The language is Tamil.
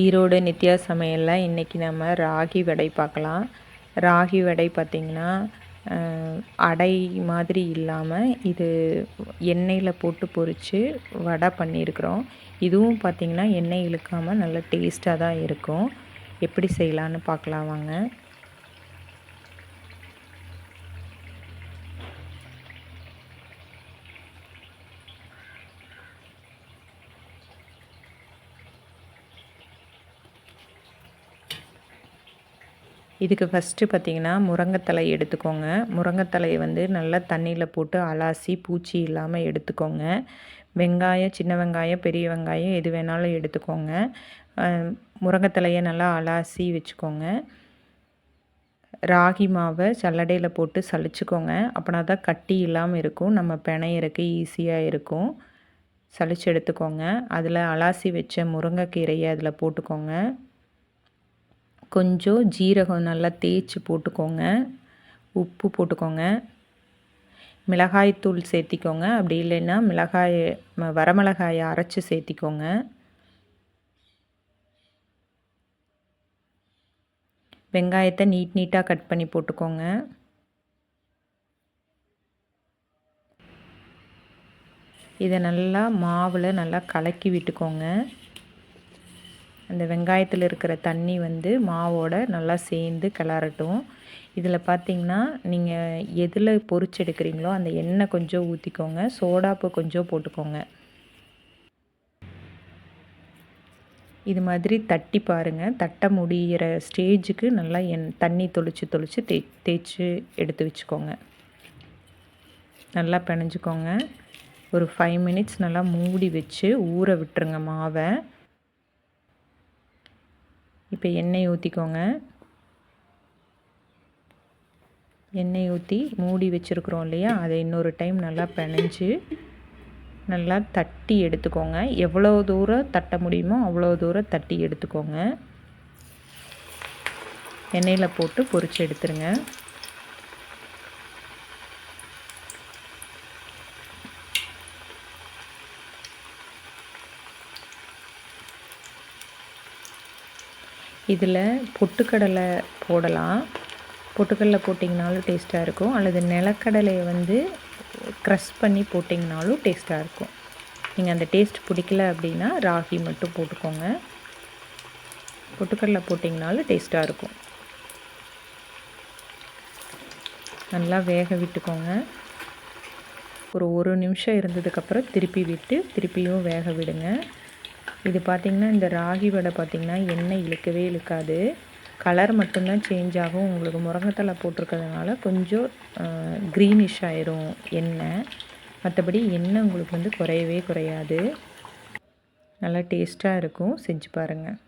ஈரோடு நித்யா சமையலில் இன்றைக்கி நம்ம ராகி வடை பார்க்கலாம். ராகி வடை பார்த்திங்கன்னா அடை மாதிரி இல்லாமல் இது எண்ணெயில் போட்டு பொரித்து வடை பண்ணியிருக்கிறோம். இதுவும் பார்த்திங்கன்னா எண்ணெய் இழுக்காமல் நல்ல டேஸ்ட்டாக தான் இருக்கும். எப்படி செய்யலான்னு பார்க்கலாம் வாங்க. இதுக்கு ஃபஸ்ட்டு பார்த்திங்கன்னா முருங்கைத்தலை எடுத்துக்கோங்க. முருங்கைத்தலையை வந்து நல்லா தண்ணியில் போட்டு அலாசி பூச்சி இல்லாமல் எடுத்துக்கோங்க. வெங்காயம், சின்ன வெங்காயம், பெரிய வெங்காயம் எது வேணாலும் எடுத்துக்கோங்க. முருங்கைத்தலையை நல்லா அலாசி வச்சுக்கோங்க. ராகி மாவை சல்லடையில் போட்டு சலிச்சுக்கோங்க. அப்படின்னா தான் கட்டி இல்லாமல் இருக்கும், நம்ம பிணையறக்கு ஈஸியாக இருக்கும். சலிச்சு எடுத்துக்கோங்க. அதில் அலாசி வச்ச முருங்கைக்கீரையை அதில் போட்டுக்கோங்க. கொஞ்சம் ஜீரகம் நல்லா தேய்ச்சி போட்டுக்கோங்க. உப்பு போட்டுக்கோங்க. மிளகாய்த்தூள் சேர்த்திக்கோங்க. அப்படி இல்லைன்னா வரமிளகாயை அரைச்சி சேர்த்திக்கோங்க. வெங்காயத்தை நீட்டாக கட் பண்ணி போட்டுக்கோங்க. இதை நல்லா மாவில் நல்லா கலக்கி விட்டுக்கோங்க. அந்த வெங்காயத்தில் இருக்கிற தண்ணி வந்து மாவோட நல்லா சேர்ந்து கிளறட்டும். இதில் பார்த்திங்கன்னா நீங்கள் எதில் பொரிச்சு எடுக்கிறீங்களோ அந்த எண்ணெய் கொஞ்சம் ஊற்றிக்கோங்க. சோடாப்பு கொஞ்சம் போட்டுக்கோங்க. இது மாதிரி தட்டி பாருங்கள். தட்ட முடிகிற ஸ்டேஜுக்கு நல்லா தண்ணி தொளிச்சு தேய்ச்சி எடுத்து வச்சுக்கோங்க. நல்லா பிணைஞ்சிக்கோங்க. ஒரு 5 மினிட்ஸ் நல்லா மூடி வச்சு ஊற விட்டுருங்க மாவை. இப்போ எண்ணெய் ஊற்றிக்கோங்க. எண்ணெய் ஊற்றி மூடி வச்சுருக்குறோம் இல்லையா, அதை இன்னொரு டைம் நல்லா பிணைஞ்சு நல்லா தட்டி எடுத்துக்கோங்க. எவ்வளோ தூரம் தட்ட முடியுமோ அவ்வளோ தூரம் தட்டி எடுத்துக்கோங்க. எண்ணெயில் போட்டு பொரிச்சு எடுத்துருங்க. இதில் பொட்டுக்கடலை போடலாம். பொட்டுக்கடலை போட்டிங்கனாலும் டேஸ்ட்டாக இருக்கும். அல்லது நிலக்கடலையை வந்து க்ரஷ் பண்ணி போட்டிங்கனாலும் டேஸ்ட்டாக இருக்கும். நீங்கள் அந்த டேஸ்ட் பிடிக்கல அப்படின்னா ராகி மட்டும் போட்டுக்கோங்க. பொட்டுக்கடலை போட்டிங்கனாலும் டேஸ்ட்டாக இருக்கும். நல்லா வேக விட்டுக்கோங்க. ஒரு நிமிஷம் இருந்ததுக்கப்புறம் திருப்பி விட்டு திருப்பியும் வேக விடுங்க. இது பார்த்திங்கன்னா இந்த ராகி வடை பார்த்திங்கன்னா எண்ணெய் இழுக்கவே இழுக்காது. கலர் மட்டும்தான் சேஞ்ச் ஆகும். உங்களுக்கு முருங்கைத்தலை போட்டிருக்கிறதுனால கொஞ்சம் க்ரீனிஷ் ஆயிரும் எண்ணெய். மற்றபடி எண்ணெய் உங்களுக்கு வந்து குறையவே குறையாது. நல்லா டேஸ்ட்டாக இருக்கும். செஞ்சு பாருங்கள்.